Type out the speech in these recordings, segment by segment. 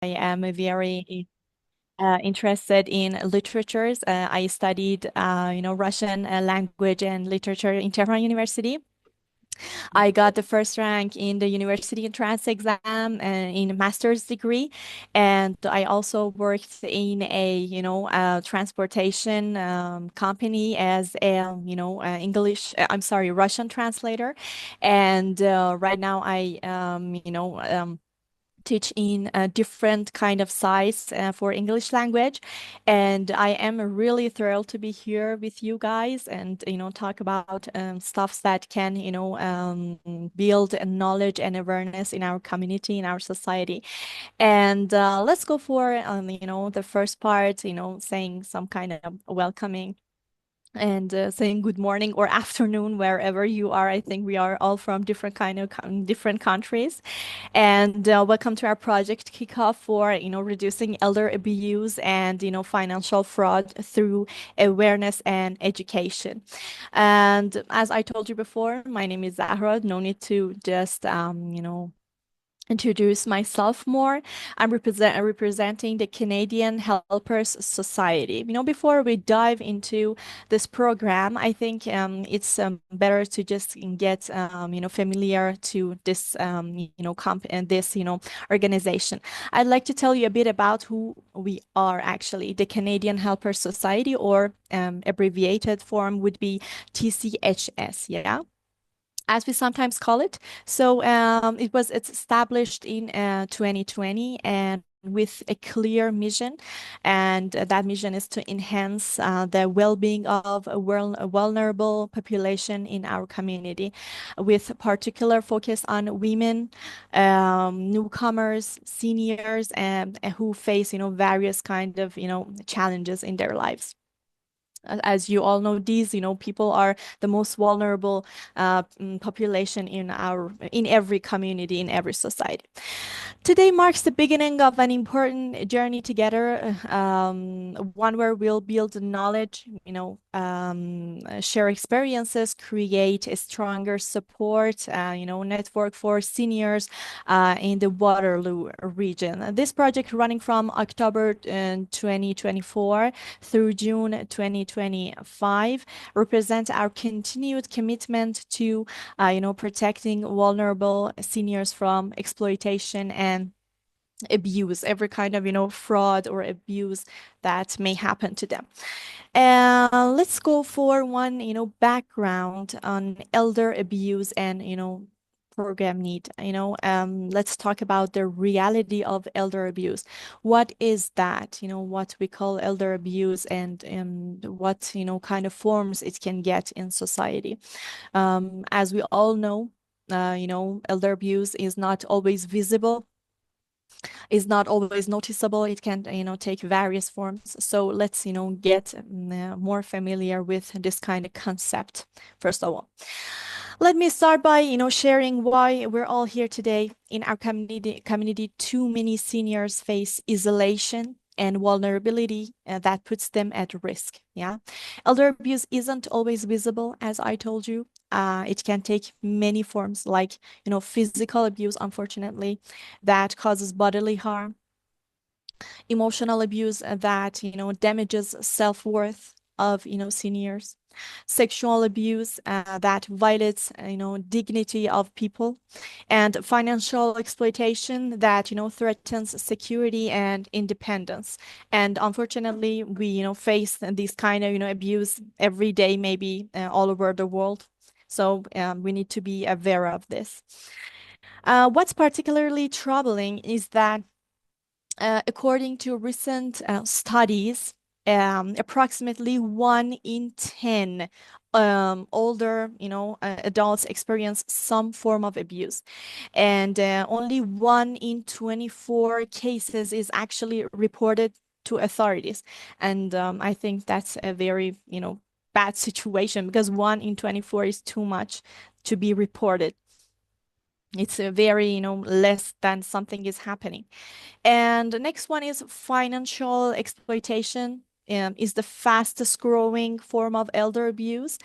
am very interested in literatures. I studied, Russian language and literature in Tehran University. I got the first rank in the university entrance exam in a master's degree, and I also worked in a transportation company as a I'm sorry, Russian translator, and right now I teach in a different kind of size for English language. And I am really thrilled to be here with you guys and, talk about stuffs that can, build knowledge and awareness in our community, in our society. And let's go for, the first part, saying some kind of welcoming and saying good morning or afternoon wherever you are. I think we are all from different kind of different countries. And welcome to our project Kickoff for, reducing elder abuse and, financial fraud through awareness and education. And as I told you before, my name is Zahra. No need to just, introduce myself more. I'm representing the Canadian Helpers Society. Before we dive into this program, I think better to just get familiar to this comp and this organization. I'd like to tell you a bit about who we are actually. The Canadian Helpers Society, or abbreviated form would be TCHS. Yeah, as we sometimes call it. So it's established in 2020 and with a clear mission, and that mission is to enhance the well-being of a vulnerable population in our community, with particular focus on women, newcomers, seniors, and who face, various kind of, challenges in their lives. As you all know, these, people are the most vulnerable population in every community, in every society. Today marks the beginning of an important journey together, one where we'll build knowledge, share experiences, create a stronger support, network for seniors in the Waterloo region. This project running from October 2024 through June 2025 represents our continued commitment to, protecting vulnerable seniors from exploitation and abuse, every kind of, fraud or abuse that may happen to them. Let's go for one, background on elder abuse and, program need. Let's talk about the reality of elder abuse. What is that? What we call elder abuse, and what, kind of forms it can get in society. As we all know, elder abuse is not always visible, is not always noticeable. It can, take various forms. So let's, get more familiar with this kind of concept, first of all. Let me start by, sharing why we're all here today. In our community, too many seniors face isolation and vulnerability that puts them at risk. Yeah. Elder abuse isn't always visible, as I told you. It can take many forms, like, physical abuse, unfortunately, that causes bodily harm, emotional abuse that, damages self-worth of, seniors, sexual abuse that violates, dignity of people, and financial exploitation that, threatens security and independence. And unfortunately, we, face this kind of, abuse every day, maybe all over the world. So we need to be aware of this. What's particularly troubling is that according to recent studies, approximately 1 in 10 older, adults experience some form of abuse, and only 1 in 24 cases is actually reported to authorities. And I think that's a very, bad situation, because 1 in 24 is too much to be reported. It's a very, less than something is happening. And the next one is financial exploitation. Is the fastest growing form of elder abuse.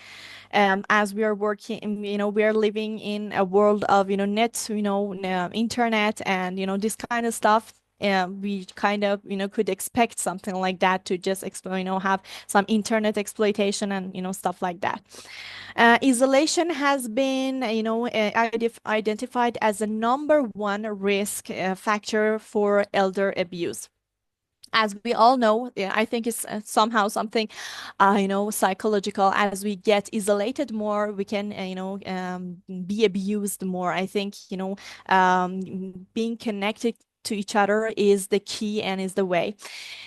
As we are working, we are living in a world of, net, internet, and, this kind of stuff. we kind of, could expect something like that to just, have some internet exploitation and, stuff like that. Isolation has been, identified as the number one risk factor for elder abuse. As we all know, yeah, I think it's somehow something, psychological. As we get isolated more, we can, be abused more. I think, being connected to each other is the key and is the way.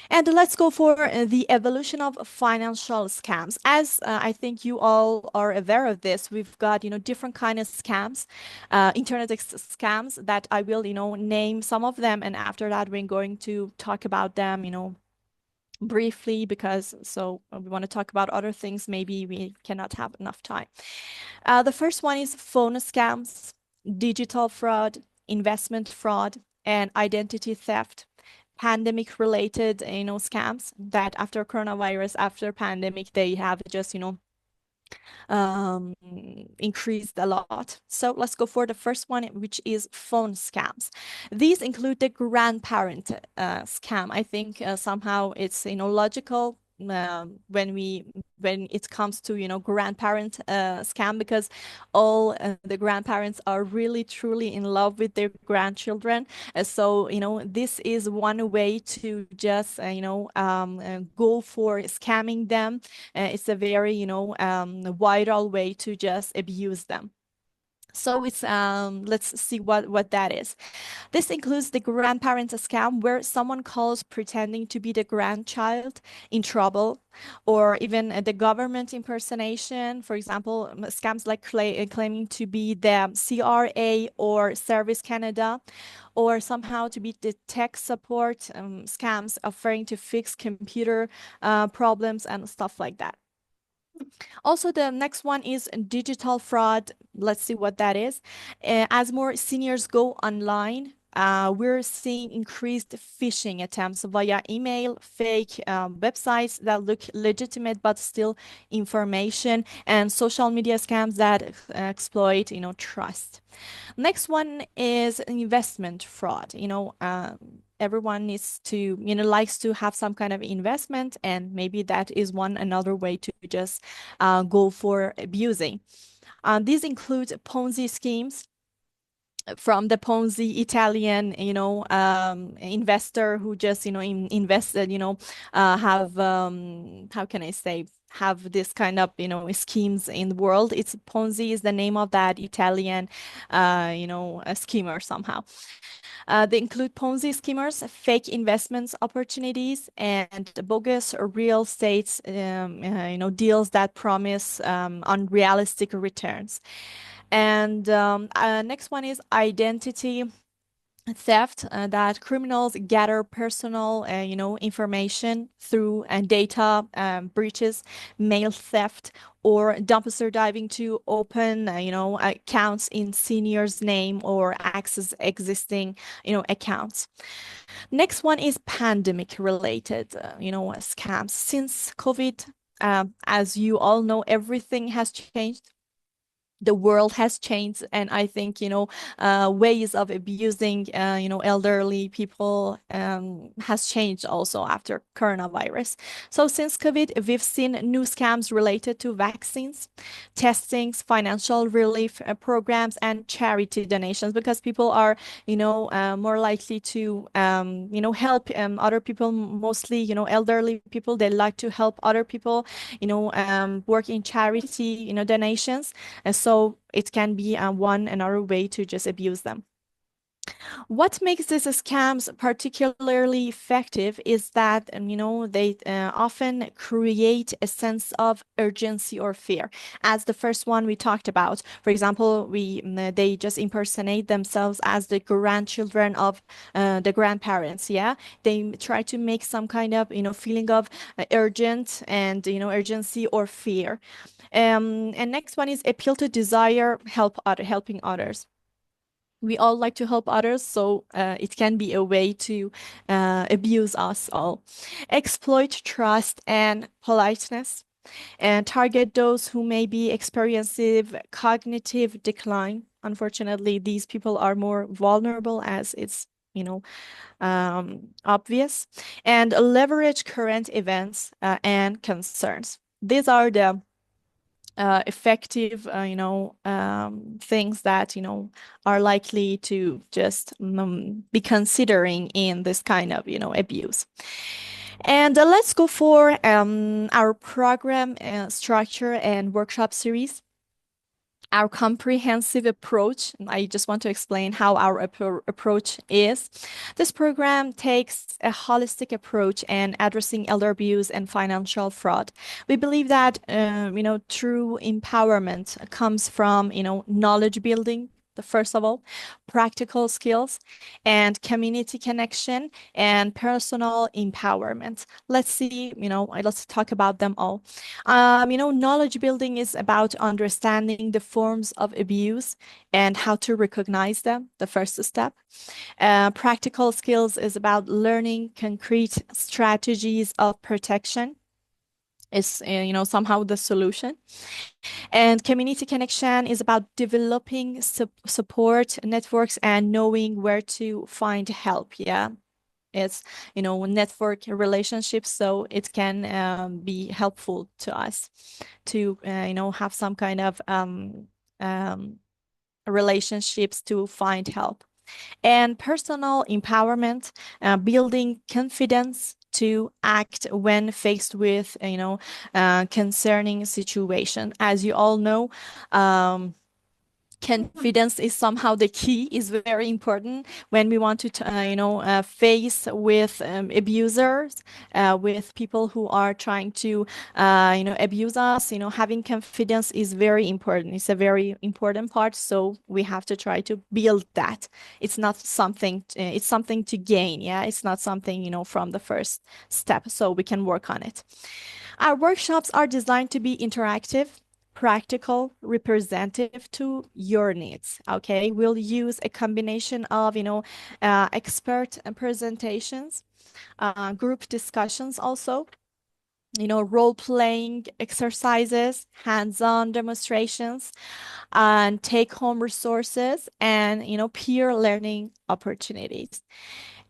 And let's go for the evolution of financial scams. As I think you all are aware of this, we've got, different kind of scams, internet scams that I will, name some of them. And after that, we're going to talk about them, briefly, because we want to talk about other things. Maybe we cannot have enough time. The first one is phone scams, digital fraud, investment fraud, and identity theft. Pandemic related, scams that after coronavirus, after pandemic, they have just, um, increased a lot. So let's go for the first one, which is phone scams. These include the grandparent scam. I think somehow it's, logical when it comes to, grandparent scam, because all the grandparents are really truly in love with their grandchildren. So, this is one way to just, go for scamming them. It's a very, viral way to just abuse them. So it's let's see what that is. This includes the grandparent scam, where someone calls pretending to be the grandchild in trouble, or even the government impersonation. For example, scams like claiming to be the CRA or Service Canada, or somehow to be the tech support scams offering to fix computer problems and stuff like that. Also, the next one is digital fraud. Let's see what that is. As more seniors go online, we're seeing increased phishing attempts via email, fake websites that look legitimate but still information, and social media scams that exploit, trust. Next one is investment fraud. Everyone needs to, likes to have some kind of investment, and maybe that is one another way to just go for abusing. These include Ponzi schemes, from the Ponzi Italian, investor who just, invested, have, how can I say, have this kind of, schemes in the world. It's Ponzi is the name of that Italian, a schemer somehow. They include Ponzi schemers, fake investments opportunities, and bogus real estate, deals that promise unrealistic returns. And next one is identity theft, that criminals gather personal, information through data breaches, mail theft, or dumpster diving to open, accounts in seniors' name or access existing, accounts. Next one is pandemic related, scams. Since COVID, as you all know, everything has changed. The world has changed, and I think, ways of abusing, elderly people has changed also after coronavirus. So since COVID, we've seen new scams related to vaccines, testings, financial relief programs, and charity donations, because people are, more likely to, help other people, mostly, elderly people. They like to help other people, work in charity, donations. So it can be one another way to just abuse them. What makes these scams particularly effective is that, they often create a sense of urgency or fear. As the first one we talked about, for example, they just impersonate themselves as the grandchildren of the grandparents. Yeah, they try to make some kind of, feeling of urgent and, urgency or fear. And next one is appeal to desire, helping others. We all like to help others, so it can be a way to abuse us all. Exploit trust and politeness, and target those who may be experiencing cognitive decline. Unfortunately, these people are more vulnerable, as it's obvious, and leverage current events and concerns. These are the effective, things that, are likely to just be considering in this kind of, abuse. And let's go for our program structure and workshop series. Our comprehensive approach. I just want to explain how our approach is. This program takes a holistic approach in addressing elder abuse and financial fraud. We believe that, true empowerment comes from, knowledge building, the first of all, practical skills, and community connection and personal empowerment. Let's see, let's talk about them all. Knowledge building is about understanding the forms of abuse and how to recognize them, the first step. Practical skills is about learning concrete strategies of protection. Is somehow the solution. And community connection is about developing support networks and knowing where to find help. Yeah. It's, network relationships, so it can be helpful to us to, have some kind of um, relationships to find help. And personal empowerment, building confidence to act when faced with, concerning situation. As you all know, confidence is somehow the key, is very important when we want to face with abusers, with people who are trying to abuse us. Having confidence is very important. It's a very important part, so we have to try to build that. It's not something it's something to gain. Yeah, it's not something from the first step, so we can work on it. Our workshops are designed to be interactive, practical, representative to your needs. Okay, we'll use a combination of, expert presentations, group discussions also, role-playing exercises, hands-on demonstrations, and take-home resources, and, peer learning opportunities.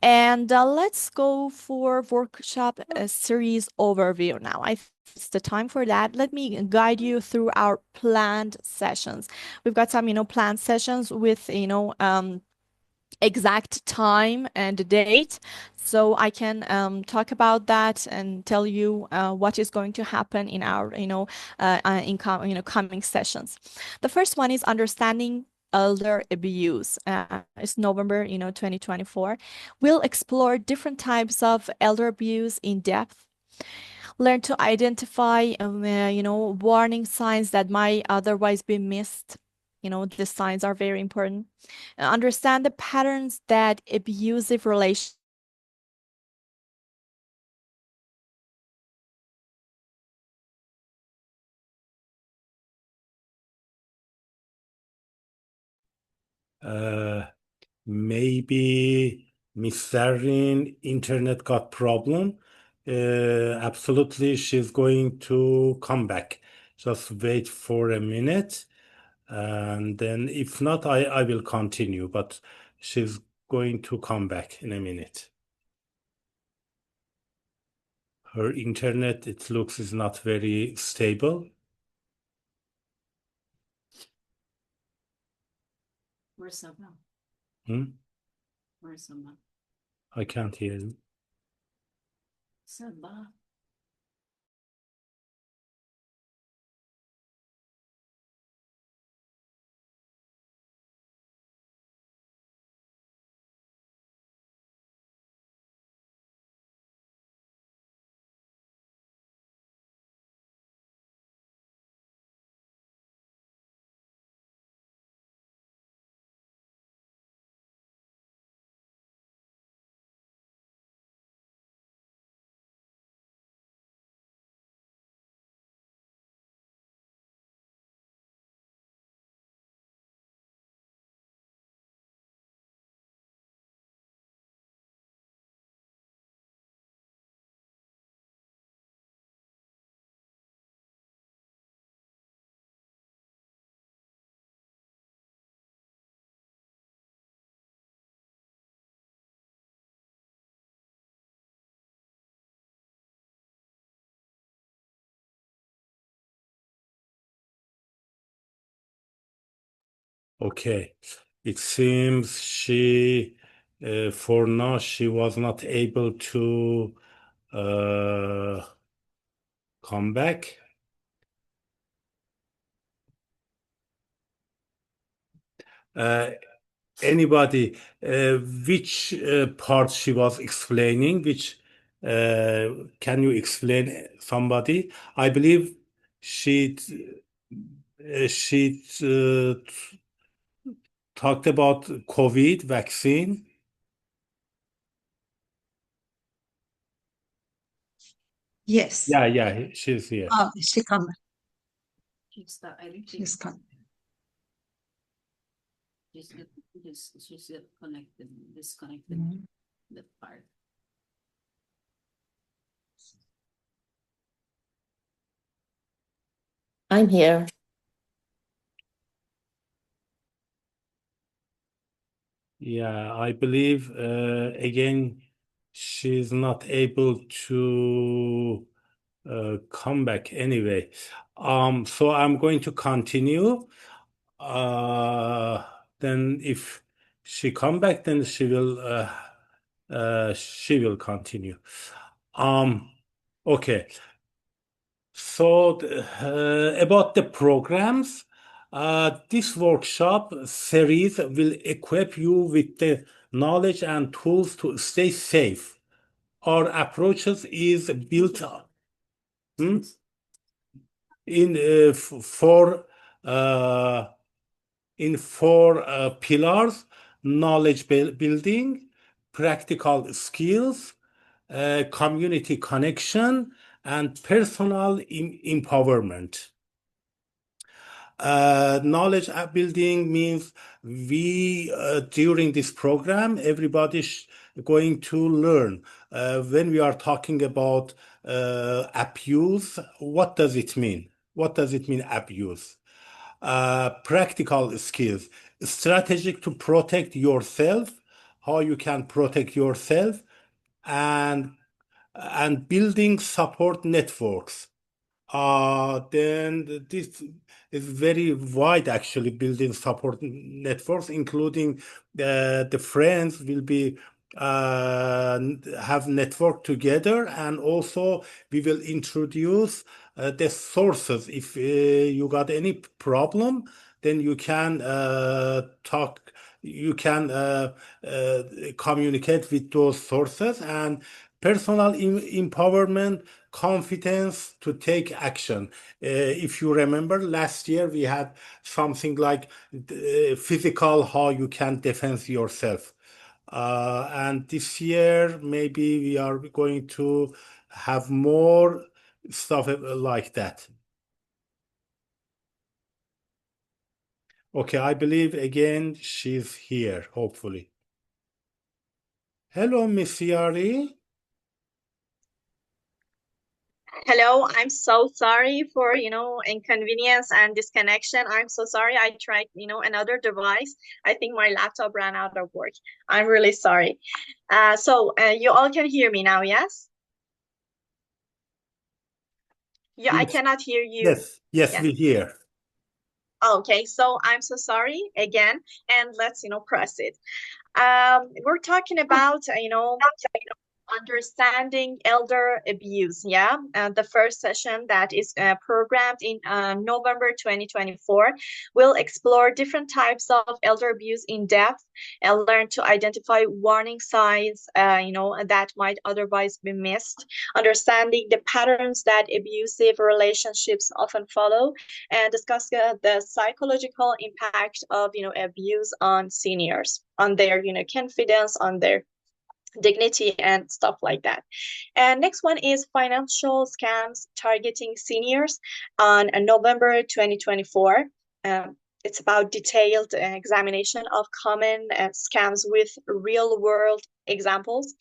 And let's go for workshop series overview now. I think it's the time for that. Let me guide you through our planned sessions. We've got some, planned sessions with, exact time and date. So I can talk about that and tell you what is going to happen in our, coming sessions. The first one is understanding elder abuse. It's November, 2024. We'll explore different types of elder abuse in depth. Learn to identify, warning signs that might otherwise be missed. The signs are very important. Understand the patterns that abusive relations. Uh, Maybe Miss Zarrin internet got problem. Absolutely, she's going to come back. Just wait for a minute, and then if not, I will continue. But she's going to come back in a minute. Her internet, it looks, is not very stable. Where's someone? Hmm? Where's someone? I can't hear you. Sabah. Okay. It seems she, for now, she was not able to come back. Anybody, which part she was explaining, can you explain somebody? I believe she talked about COVID vaccine. Yes. Yeah, she's here. Oh, she come. She's the, I think She's come. she's connected, disconnected the part. I'm here. Yeah, I believe again she's not able to come back anyway. So I'm going to continue. Then if she come back, then she will continue. Okay. So about the programs, this workshop series will equip you with the knowledge and tools to stay safe. Our approaches is built in uh, four pillars: knowledge building, practical skills, community connection, and personal empowerment. Knowledge building means we during this program everybody's going to learn when we are talking about abuse. What does it mean? What does it mean, abuse? Practical skills, strategic to protect yourself, how you can protect yourself, and building support networks. Then this is very wide, actually, building support networks, including the friends will be have network together, and also we will introduce the sources. If you got any problem, then you can talk. You can communicate with those sources, and personal empowerment, confidence to take action. If you remember, last year we had something like physical, how you can defend yourself. And this year, maybe we are going to have more stuff like that. Okay, I believe again she's here, hopefully. Hello, Miss Yari. Hello, I'm so sorry for, inconvenience and disconnection. I'm so sorry. I tried, another device. I think my laptop ran out of work. I'm really sorry. So you all can hear me now, yes? Yeah, I Yes. cannot hear you. Yes, Yeah. we hear. Okay, so I'm so sorry again, and let's, press it. We're talking about, understanding elder abuse. Yeah, the first session that is programmed in November 2024 will explore different types of elder abuse in depth and learn to identify warning signs that might otherwise be missed, understanding the patterns that abusive relationships often follow, and discuss the psychological impact of abuse on seniors, on their confidence, on their dignity and stuff like that. And next one is financial scams targeting seniors on November 2024. It's about detailed examination of common scams with real world examples,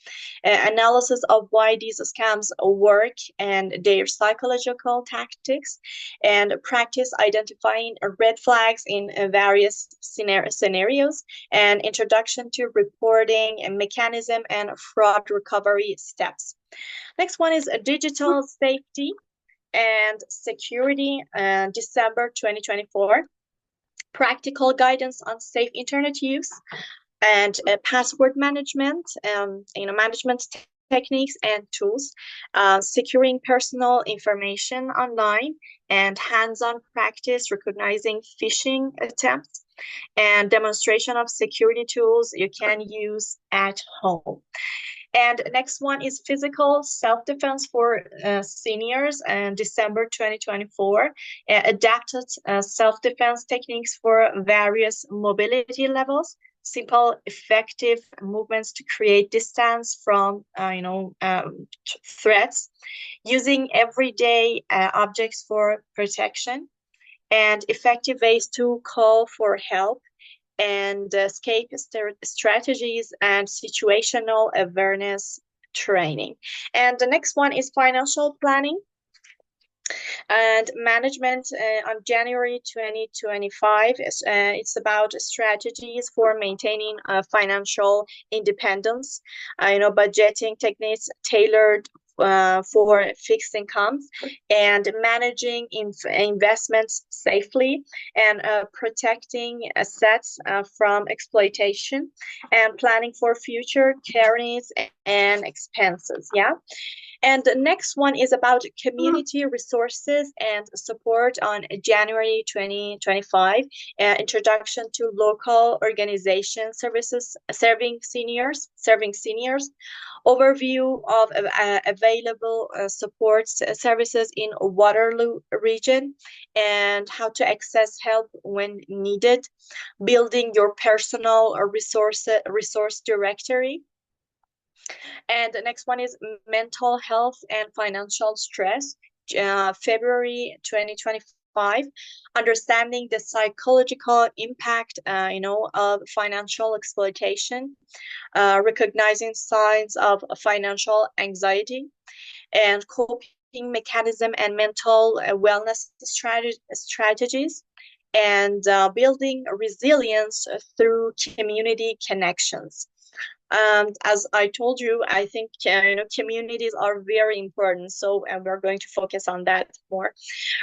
analysis of why these scams work and their psychological tactics, and practice identifying red flags in various scenarios, and introduction to reporting and mechanism and fraud recovery steps. Next one is digital safety and security, December 2024. practical guidance on safe internet use, and password management, management techniques and tools, securing personal information online, and hands-on practice recognizing phishing attempts, and demonstration of security tools you can use at home. And next one is physical self-defense for seniors in December 2024, adapted self-defense techniques for various mobility levels, simple, effective movements to create distance from, threats, using everyday objects for protection, and effective ways to call for help, and escape strategies and situational awareness training. And the next one is financial planning and management on January 2025. It's about strategies for maintaining financial independence, budgeting techniques tailored for fixed incomes, and managing investments safely, and protecting assets from exploitation, and planning for future carries and expenses. Yeah. And the next one is about community resources and support on January 2025, introduction to local organization services serving seniors, overview of available support services in Waterloo region, and how to access help when needed, building your personal resource directory. And the next one is mental health and financial stress, February 2025, understanding the psychological impact, of financial exploitation, recognizing signs of financial anxiety, and coping mechanism and mental wellness strategies, and building resilience through community connections. As I told you, I think communities are very important, so we're going to focus on that more.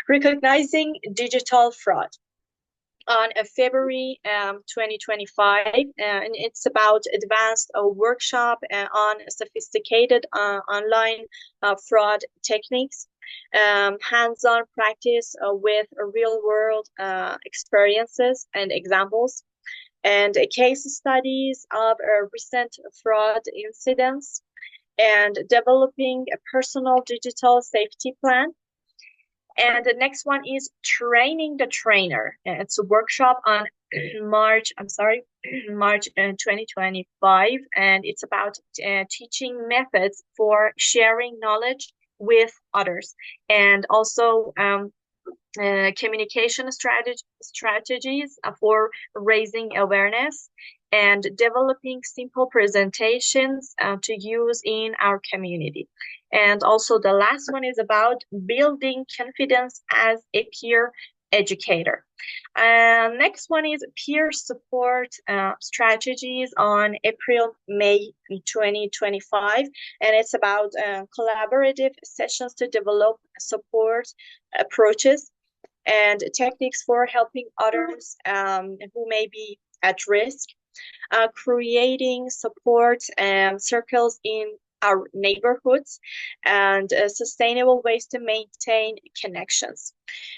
Recognizing digital fraud on February 2025, and it's about advanced workshop on sophisticated online fraud techniques, hands-on practice with real-world experiences and examples, and case studies of recent fraud incidents, and developing a personal digital safety plan. And the next one is training the trainer. It's a workshop on March 2025, and it's about teaching methods for sharing knowledge with others, and also communication strategies for raising awareness, and developing simple presentations to use in our community. And also the last one is about building confidence as a peer educator. Next one is peer support strategies on May 2025, and it's about collaborative sessions to develop support approaches and techniques for helping others who may be at risk, creating support circles in our neighborhoods, and sustainable ways to maintain connections.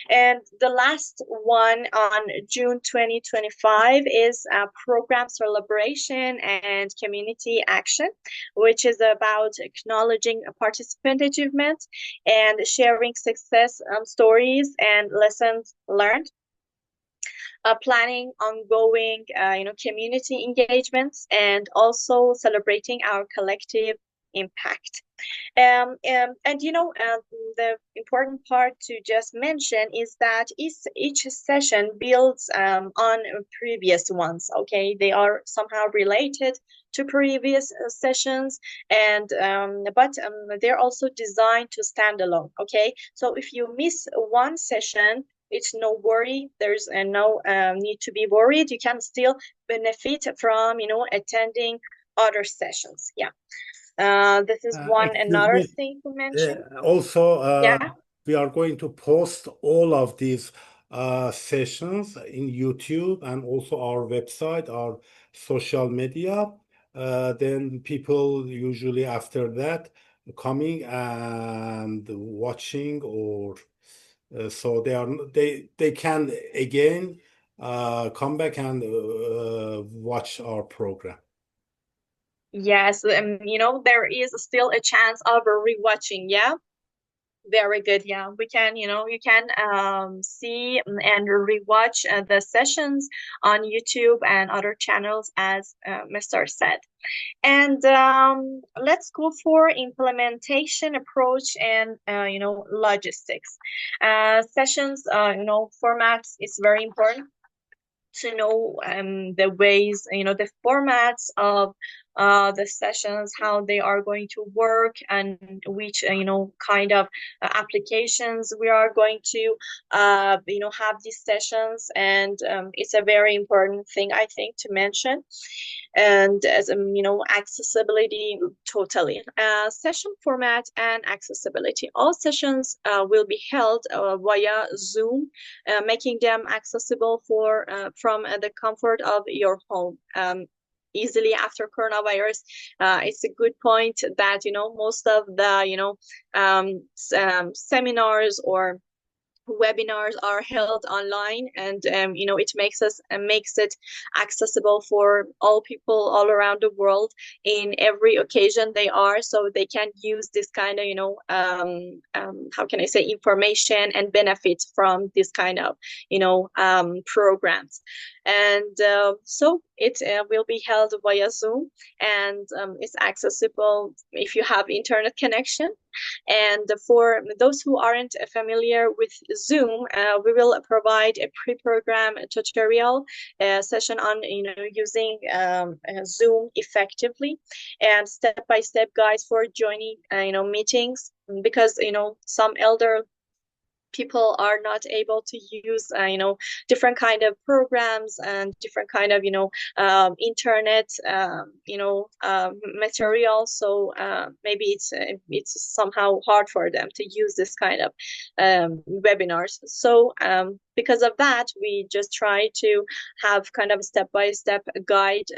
And the last one on June 2025 is program celebration and community action, which is about acknowledging participant achievement and sharing success stories and lessons learned. Planning ongoing, community engagements, and also celebrating our collective impact. The important part to just mention is that each session builds on previous ones. Okay, they are somehow related to previous sessions, and but they're also designed to stand alone. Okay, so if you miss one session, it's no worry. There's no need to be worried. You can still benefit from attending other sessions. Yeah. This is another thing to mention. Also, Yeah. we are going to post all of these sessions in YouTube and also our website, our social media. Then people usually after that coming and watching, or so they can again come back and watch our program. Yes, there is still a chance of rewatching. Yeah. Very good. Yeah, we can, you can see and rewatch the sessions on YouTube and other channels, as Mr. said. And let's go for implementation approach and logistics. Sessions, formats is very important to know the ways, the formats of the sessions, how they are going to work, and which kind of applications we are going to have these sessions. And it's a very important thing, I think, to mention. And as accessibility, totally. Session format and accessibility. All sessions will be held via Zoom, making them accessible from the comfort of your home. Easily after coronavirus, it's a good point that most of the seminars or webinars are held online, and it makes it accessible for all people all around the world in every occasion they are, so they can use this kind of how can I say, information and benefit from this kind of programs. And so it will be held via Zoom, and it's accessible if you have internet connection. And for those who aren't familiar with Zoom, we will provide a pre-program tutorial session on using Zoom effectively, and step-by-step guides for joining meetings, because some elder people are not able to use different kind of programs and different kind of internet material. So maybe it's somehow hard for them to use this kind of webinars. So because of that, we just try to have kind of a step-by-step guide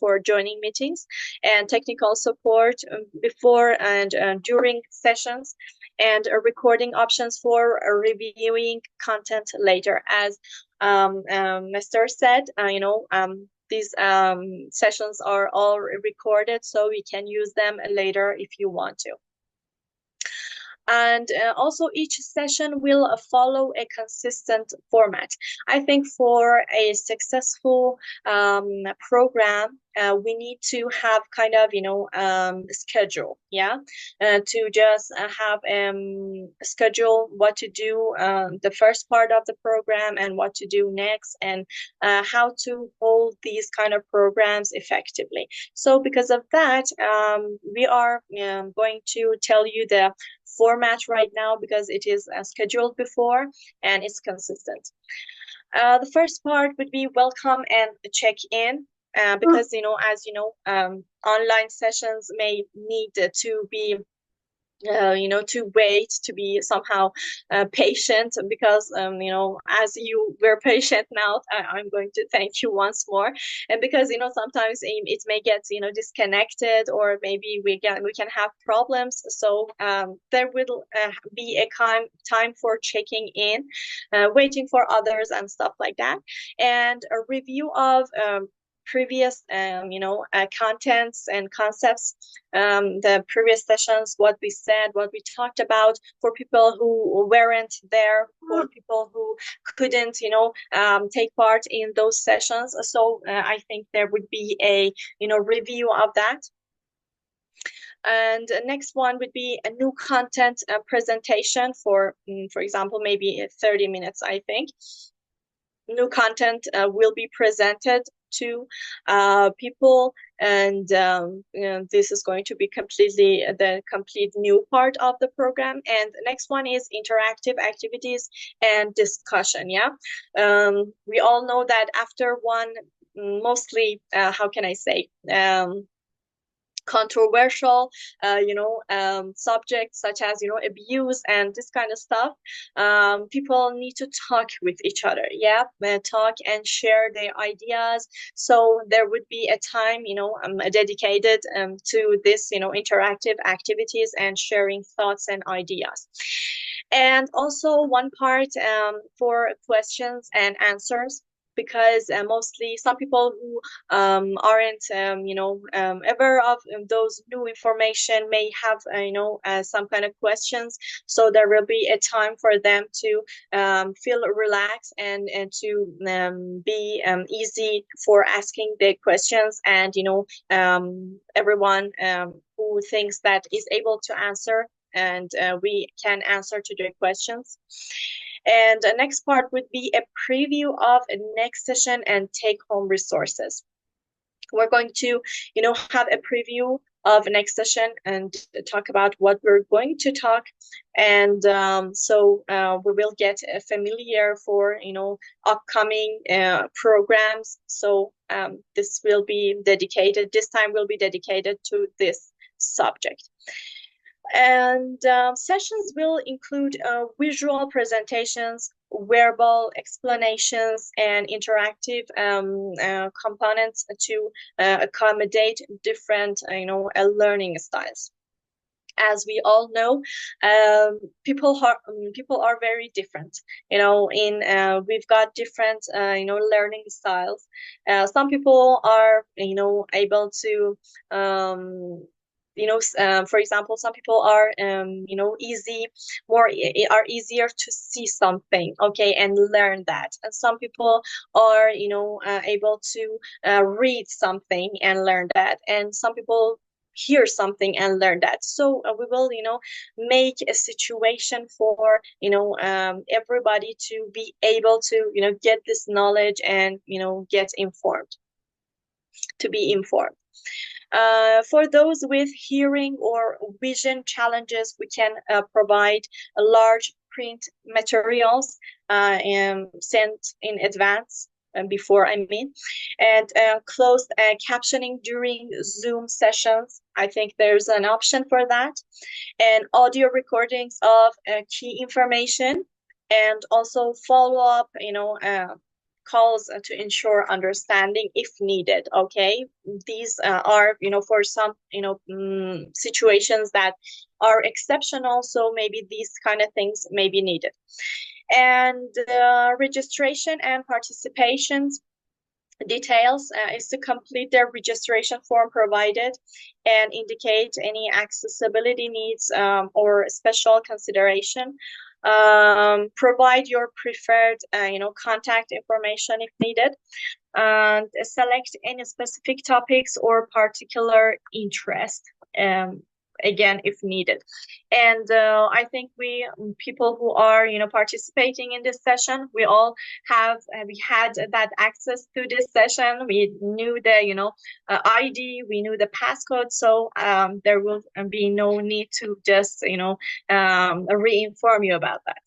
for joining meetings, and technical support before and during sessions, and recording options for reviewing content later. As Mr. said, these sessions are all recorded, so we can use them later if you want to. And also each session will follow a consistent format. I think for a successful program, we need to have kind of schedule, to just have schedule what to do the first part of the program and what to do next, and how to hold these kind of programs effectively. So because of that, we are going to tell you the format right now, because it is scheduled before and it's consistent. The first part would be welcome and check-in, because as online sessions may need to be to wait, to be somehow patient, because as you were patient now, I'm going to thank you once more. And because sometimes it may get disconnected, or maybe we can have problems. So there will be a time for checking in, waiting for others and stuff like that, and a review of previous contents and concepts, the previous sessions, what we said, what we talked about, for people who weren't there, for people who couldn't take part in those sessions. So I think there would be a review of that. And next one would be a new content presentation for example, maybe 30 minutes. I think new content will be presented to people, and this is going to be completely the complete new part of the program. And the next one is interactive activities and discussion. We all know that after one mostly how can I say controversial subjects such as abuse and this kind of stuff. People need to talk with each other, talk and share their ideas. So there would be a time dedicated to this interactive activities and sharing thoughts and ideas. And also one part for questions and answers, because mostly some people who aren't aware of those new information may have some kind of questions. So there will be a time for them to feel relaxed and to be easy for asking their questions. And everyone who thinks that is able to answer, and we can answer to their questions. And the next part would be a preview of a next session and take-home resources. We're going to, have a preview of next session and talk about what we're going to talk. And so we will get familiar for, upcoming programs. So this will be dedicated, this time will be dedicated to this subject. And sessions will include visual presentations, verbal explanations, and interactive components to accommodate different, learning styles. As we all know, people are very different. We've got different, learning styles. Some people are, able to for example, some people are, are easier to see something, okay, and learn that. And some people are, able to read something and learn that. And some people hear something and learn that. So we will, make a situation for, everybody to be able to, get this knowledge and, get informed, to be informed. For those with hearing or vision challenges, we can provide a large print materials and sent in advance before, and closed captioning during Zoom sessions. I think there's an option for that, and audio recordings of key information, and also follow-up, calls to ensure understanding if needed. Okay, these are for some situations that are exceptional, so maybe these kind of things may be needed. And registration and participation details is to complete their registration form provided and indicate any accessibility needs or special consideration. Provide your preferred contact information if needed, and select any specific topics or particular interest again if needed. And I think people who are participating in this session, we all we had that access to this session. We knew the ID, we knew the passcode, so there will be no need to just re-inform you about that.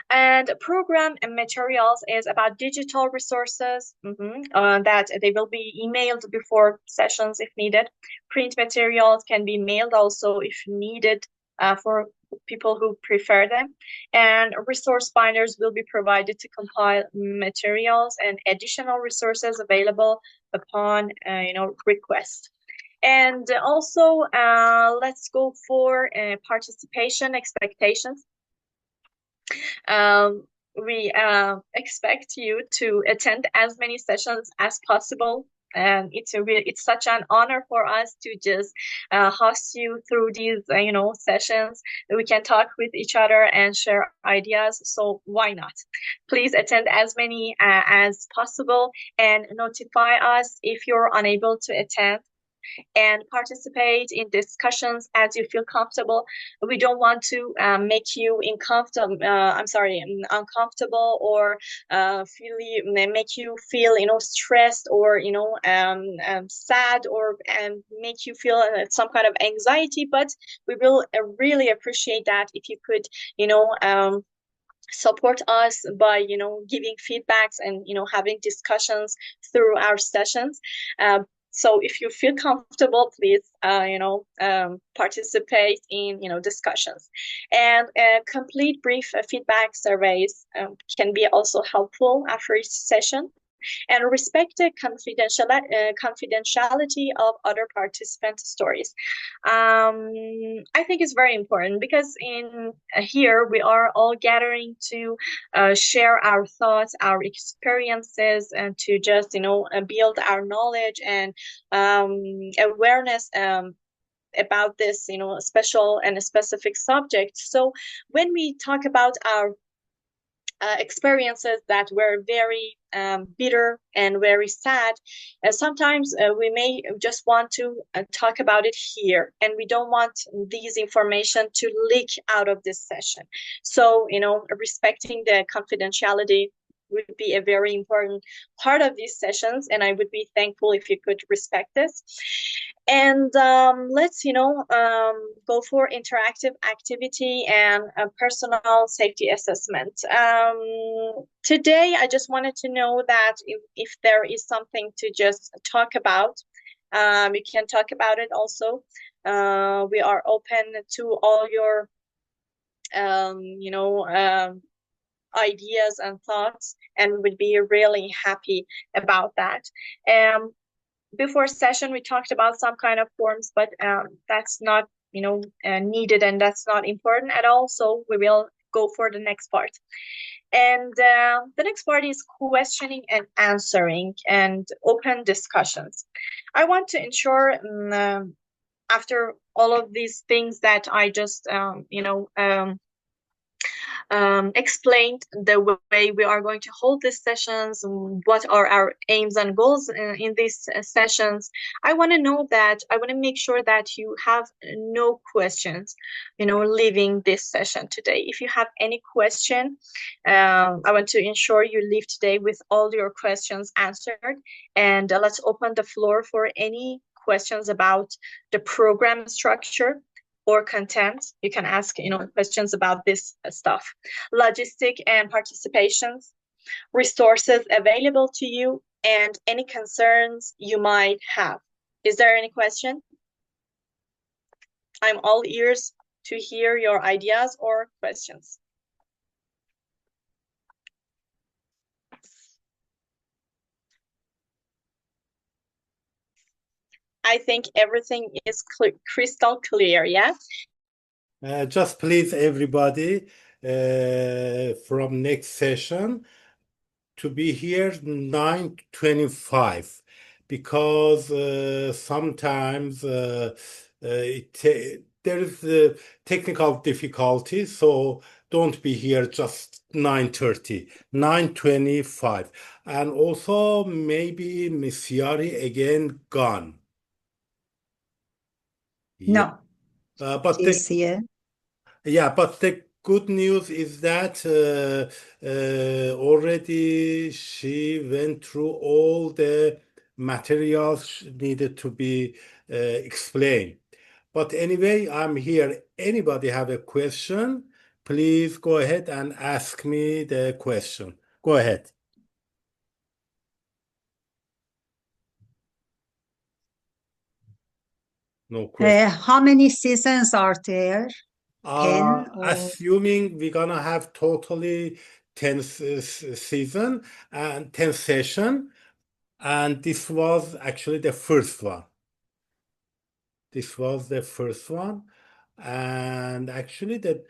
And program and materials is about digital resources that they will be emailed before sessions if needed. Print materials can be mailed also if needed for people who prefer them. And resource binders will be provided to compile materials and additional resources available upon request. And also let's go for participation expectations. We expect you to attend as many sessions as possible. And it's such an honor for us to just host you through these sessions. We can talk with each other and share ideas. So why not? Please attend as many as possible and notify us if you're unable to attend, and participate in discussions as you feel comfortable. We don't want to make you uncomfortable or make you feel stressed or sad or make you feel some kind of anxiety. But we will really appreciate that if you could support us by giving feedbacks and having discussions through our sessions. So if you feel comfortable, please, participate in, discussions. And complete brief feedback surveys can be also helpful after each session. And respect the confidentiality of other participants' stories. I think it's very important because in here we are all gathering to share our thoughts, our experiences, and to just build our knowledge and awareness about this special and specific subject. So when we talk about our experiences that were very bitter and very sad. Sometimes we may just want to talk about it here, and we don't want these information to leak out of this session. So, respecting the confidentiality would be a very important part of these sessions, and I would be thankful if you could respect this. And let's, go for interactive activity and a personal safety assessment. Today, I just wanted to know that if there is something to just talk about, you can talk about it also. We are open to all your, ideas and thoughts, and we would be really happy about that. Before session, we talked about some kind of forms, but that's not, needed, and that's not important at all. So we will go for the next part. And the next part is questioning and answering and open discussions. I want to ensure after all of these things that I just, explained the way we are going to hold these sessions, what are our aims and goals in these sessions. I want to make sure that you have no questions, leaving this session today. If you have any question, I want to ensure you leave today with all your questions answered. And let's open the floor for any questions about the program structure or content. You can ask, questions about this stuff. Logistic and participations, resources available to you, and any concerns you might have. Is there any question? I'm all ears to hear your ideas or questions. I think everything is crystal clear, yeah? Just please, everybody, from next session to be here 9:25, because sometimes there is technical difficulty, so don't be here just 9:30, 9:25. And also maybe Miss Yari again gone. No, But she's here. but the good news is that already she went through all the materials needed to be explained. But anyway, I'm here. Anybody have a question? Please go ahead and ask me the question. Go ahead. No question. How many seasons are there? 10 or Assuming we're gonna have totally 10 season and 10 session, and this was actually the first one. This was the first one, and actually the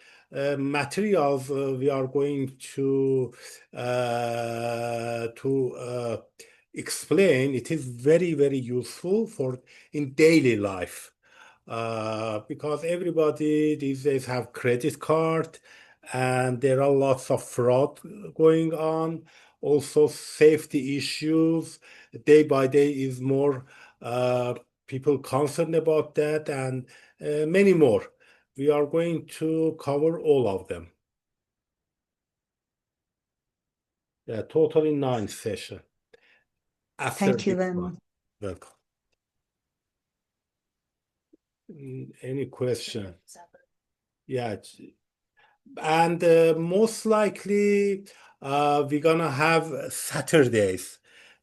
materials we are going to explain. It is very, very useful for in daily life. Because everybody these days have credit card, and there are lots of fraud going on. Also, safety issues day by day is more people concerned about that, and many more. We are going to cover all of them. Yeah, totally 9 session. After thank you this very one. much. Welcome. Any question? Yeah. And most likely we're gonna have Saturdays.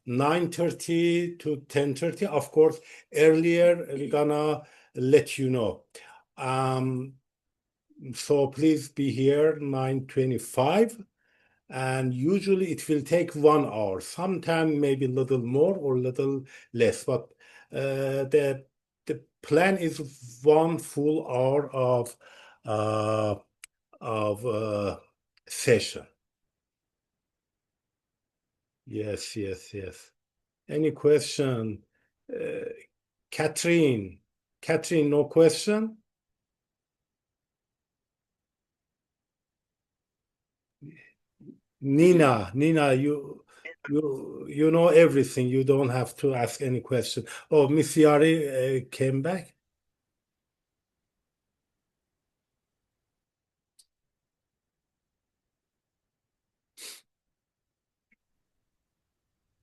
9:30 to 10:30. Of course, earlier we're gonna let you know. So please be here 9:25, and usually it will take 1 hour. Sometime maybe a little more or a little less, but the plan is 1 full hour uh, of session. Yes, yes, yes. Any question? Uh, Catherine, Catherine, no question? Nina, you know everything. You don't have to ask any question. Oh, Miss Yari came back.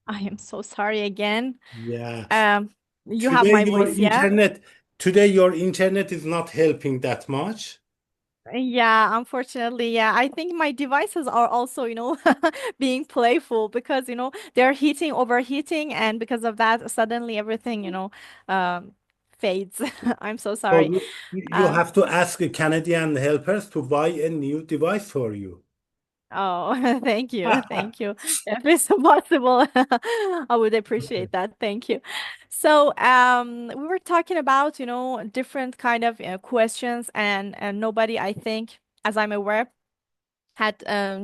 I am so sorry again. Yeah. You have Today my your voice, yeah? internet is not helping that much. Yeah, unfortunately, yeah. I think my devices are also, being playful because, they're overheating, and because of that, suddenly everything, um, fades. I'm so So sorry. you Uh, have to ask a Canadian helpers to buy a new device for you. oh, thank you. Thank you. If it's possible, I would Okay. appreciate that. Thank you. So, we were talking about, different kind of questions, and nobody, I think, as I'm aware, had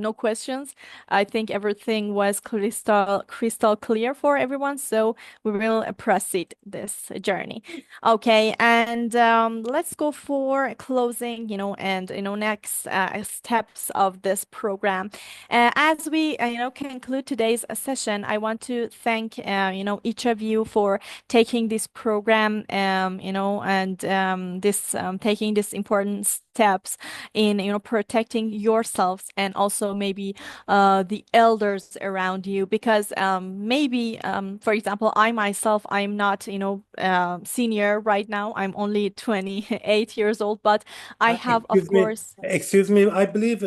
no questions. I think everything was crystal clear for everyone, so we will proceed this journey. Okay, and let's go for closing, and next steps of this program. As we conclude today's session, I want to thank each of you for taking this program, and this taking these important steps in protecting yourselves, and also maybe the elders around you, because maybe for example, I myself, I'm not senior right now. I'm only 28 years old, but I have, of Excuse me, course. excuse me. I believe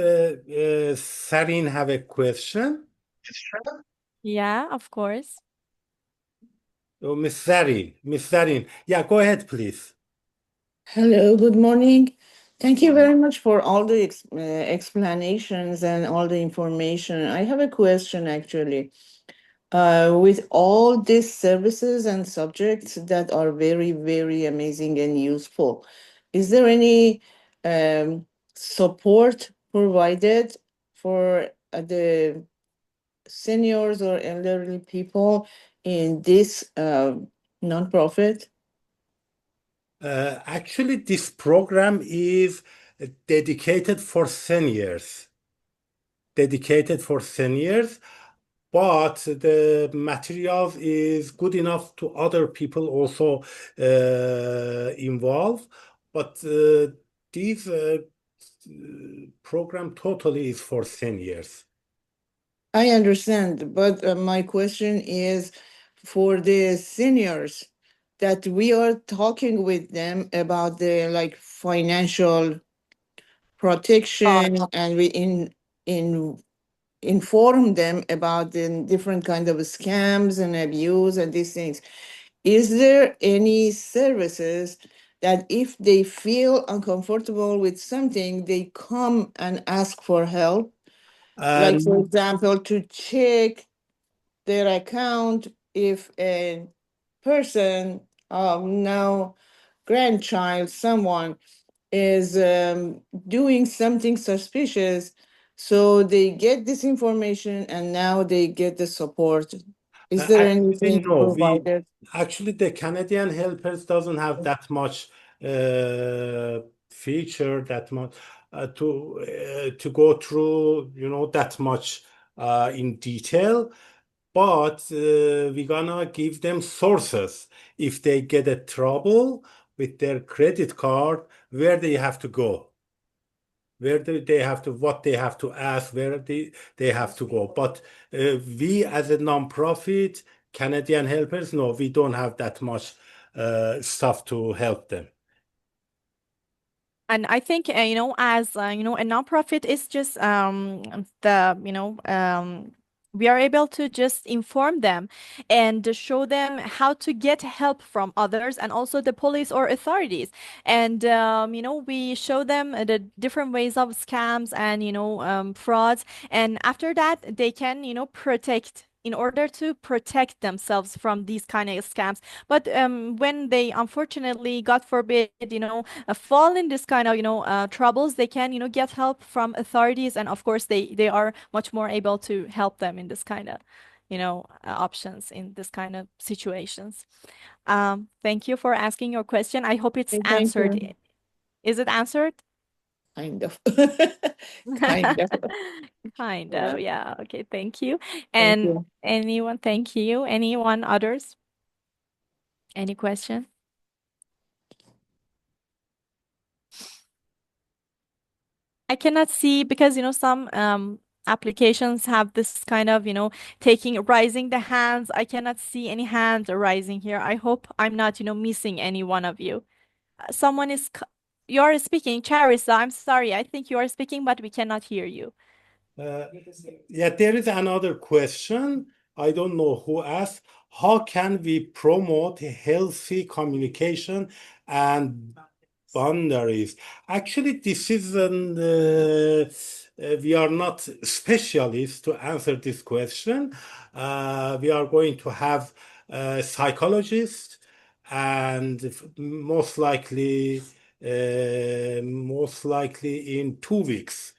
Sarin have a question. Yeah, of course. Oh, Miss Sarin. Yeah, go ahead, please. Hello, good morning. Thank you very much for all the explanations and all the information. I have a question actually. With all these services and subjects that are very, very amazing and useful, is there any support provided for the seniors or elderly people in this nonprofit? Actually, this program is dedicated for seniors. Dedicated for seniors, but the materials is good enough to other people also involved. But this program totally is for seniors. I understand, but my question is for the seniors that we are talking with them about the like financial Uh, protection, and we in inform them about the different kind of scams and abuse and these things. Is there any services that if they feel uncomfortable with something, they come and ask for help? Like, for And example, to check their account if a person, now grandchild, someone is doing something suspicious, so they get this information and now they get the support. Is there actually, anything no, we provided? actually the Canadian helpers doesn't have that much feature, that much to go through, that much in detail. But we're gonna give them sources if they get a trouble with their credit card, where they have to go, where do they have to, what they have to ask, where they have to go. But we as a nonprofit, Canadian helpers, no, we don't have that much stuff to help them. And I think, as a nonprofit is just the We are able to just inform them and to show them how to get help from others and also the police or authorities. And, we show them the different ways of scams and, frauds. And after that, they can, protect in order to protect themselves from these kind of scams. But when they unfortunately, God forbid, fall in this kind of, troubles, they can, get help from authorities. And of course, they are much more able to help them in this kind of, options in this kind of situations. Thank you for asking your question. I hope it's Thank answered. you. Is it answered? Kind of. Kind of. Kind Yeah. of, yeah. Okay, thank you. Thank And you. anyone, thank you. Anyone others? Any question? I cannot see because some applications have this kind of taking rising the hands. I cannot see any hands rising here. I hope I'm not missing any one of you. Someone is you are speaking, Charissa. I'm sorry. I think you are speaking, but we cannot hear you. Yeah, there is another question. I don't know who asked. How can we promote healthy communication and boundaries? Actually, this is we are not specialists to answer this question. We are going to have a psychologist and most likely in 2 weeks.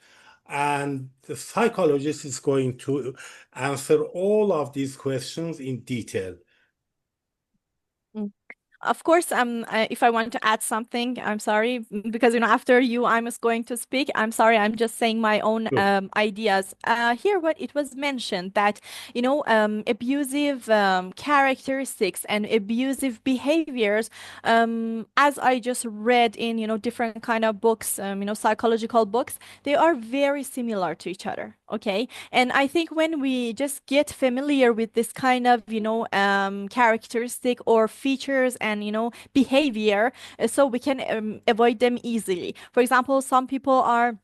And the psychologist is going to answer all of these questions in detail. Mm. Of course, if I want to add something, I'm sorry, because after you, I'm just going to speak. I'm sorry, I'm just saying my own Sure. ideas. Here, what it was mentioned that abusive characteristics and abusive behaviors, as I just read in different kind of books, psychological books, they are very similar to each other. Okay, and I think when we just get familiar with this kind of, characteristic or features and, behavior, so we can avoid them easily. For example, some people are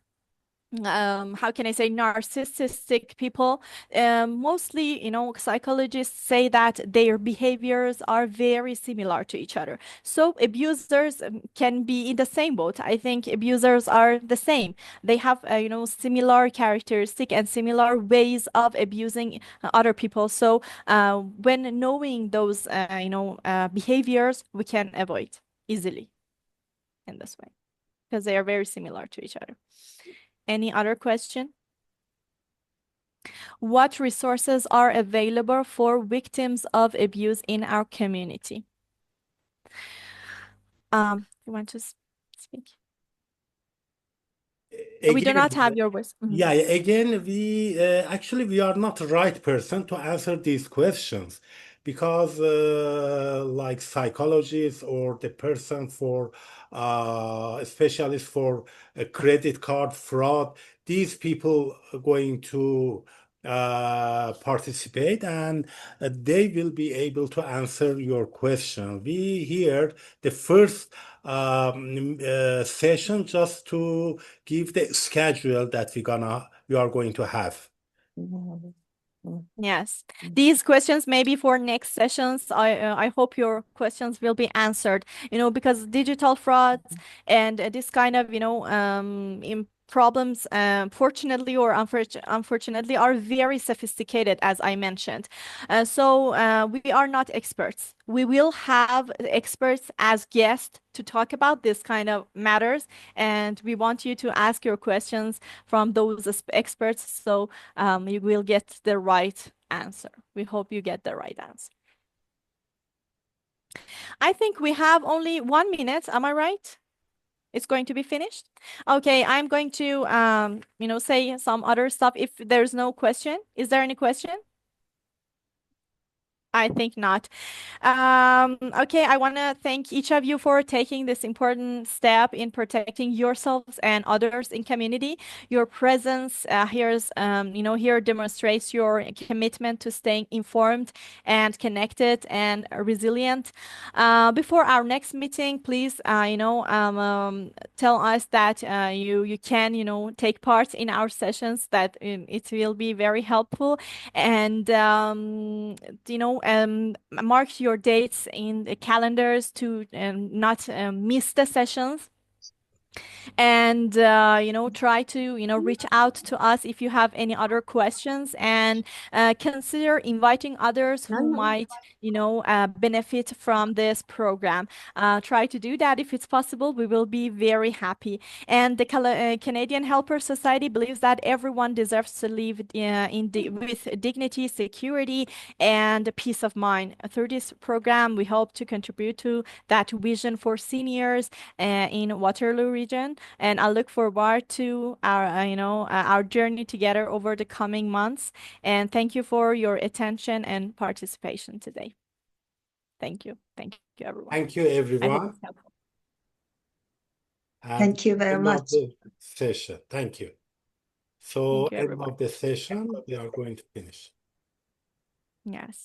how can I say, narcissistic people. Mostly, psychologists say that their behaviors are very similar to each other. So abusers can be in the same boat. I think abusers are the same. They have, similar characteristic and similar ways of abusing other people. So when knowing those, behaviors, we can avoid easily in this way because they are very similar to each other. Any other question? What resources are available for victims of abuse in our community? You want to speak? We do not have your voice. Mhm. Yeah, again, we are not the right person to answer these questions because, like psychologists or the person for specialist for a credit card fraud, these people are going to participate and they will be able to answer your question. We here the first session just to give the schedule that we are going to have. Yes, these questions maybe for next sessions. I hope your questions will be answered. Because digital frauds and this kind of problems, fortunately or unfortunately, are very sophisticated, as I mentioned. So we are not experts. We will have experts as guests to talk about this kind of matters, and we want you to ask your questions from those experts. So you will get the right answer. We hope you get the right answer. I think we have only 1 minute. Am I right? It's going to be finished. Okay, I'm going to say some other stuff if there's no question. Is there any question? I think not. Okay, I want to thank each of you for taking this important step in protecting yourselves and others in community. Your presence here demonstrates your commitment to staying informed and connected and resilient. Before our next meeting, please, tell us that you can, take part in our sessions. That it will be very helpful, and mark your dates in the calendars to not miss the sessions. And try to reach out to us if you have any other questions, and consider inviting others who might benefit from this program. Try to do that if it's possible. We will be very happy. And the Canadian Helper Society believes that everyone deserves to live with dignity, security, and peace of mind. Through this program, we hope to contribute to that vision for seniors in Waterloo region. And I look forward to our journey together over the coming months. And thank you for your attention and participation today. Thank you. Thank you, everyone. Thank you, I hope everyone. it's helpful. And Thank you very end of much. the session. Thank you. So Thank you, end everyone. of the session, we are going to finish. Yes.